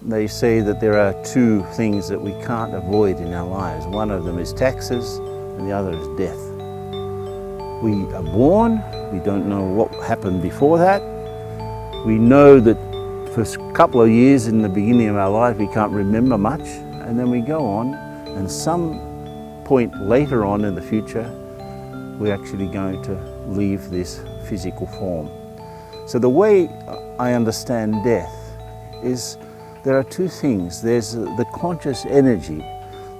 they say that there are two things that we can't avoid in our lives. One of them is taxes and the other is death. We are born, we don't know what happened before that. We know that for a couple of years in the beginning of our life we can't remember much, and then we go on, and some point later on in the future we're actually going to leave this physical form. So the way I understand death is there are two things. There's the conscious energy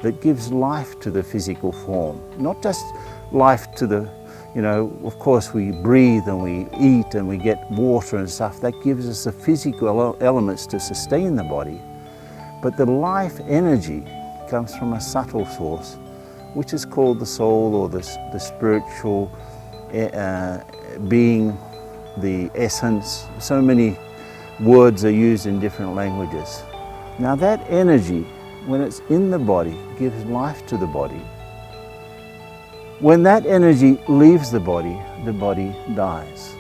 that gives life to the physical form. Not just life to the, of course we breathe and we eat and we get water and stuff. That gives us the physical elements to sustain the body. But the life energy comes from a subtle source, which is called the soul, or the spiritual being, the essence. So many words are used in different languages. Now that energy, when it's in the body, gives life to the body. When that energy leaves the body dies.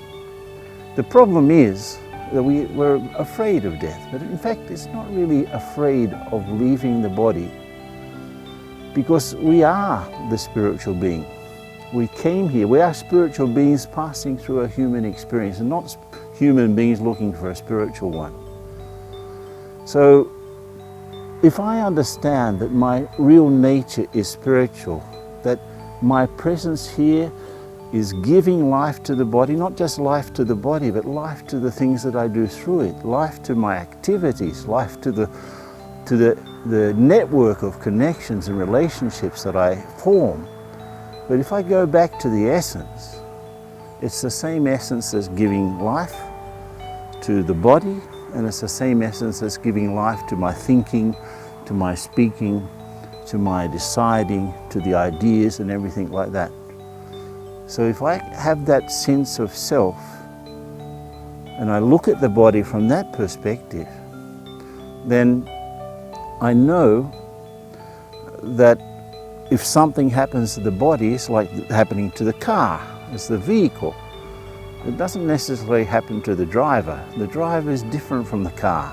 The problem is that we're afraid of death, but in fact it's not really afraid of leaving the body, because we are the spiritual being. We came here, we are spiritual beings passing through a human experience, and not human beings looking for a spiritual one. So if I understand that my real nature is spiritual, that my presence here is giving life to the body, not just life to the body, but life to the things that I do through it, life to my activities, life to the network of connections and relationships that I form. But if I go back to the essence, it's the same essence that's giving life to the body, and it's the same essence that's giving life to my thinking, to my speaking, to my deciding, to the ideas and everything like that. So if I have that sense of self, and I look at the body from that perspective, then I know that if something happens to the body, it's like happening to the car, it's the vehicle. It doesn't necessarily happen to the driver. The driver is different from the car.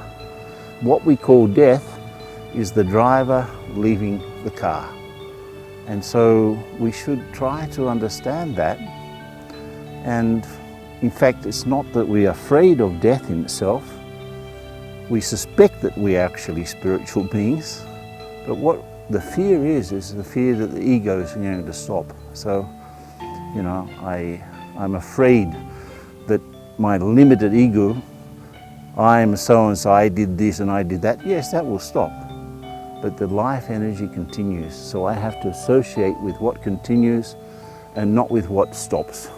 What we call death is the driver leaving the car. And so we should try to understand that. And in fact, it's not that we're afraid of death in itself. We suspect that we're actually spiritual beings, but what the fear is the fear that the ego is going to stop. So, I'm afraid that my limited ego, I am so-and-so, I did this and I did that. Yes, that will stop. But the life energy continues. So I have to associate with what continues and not with what stops.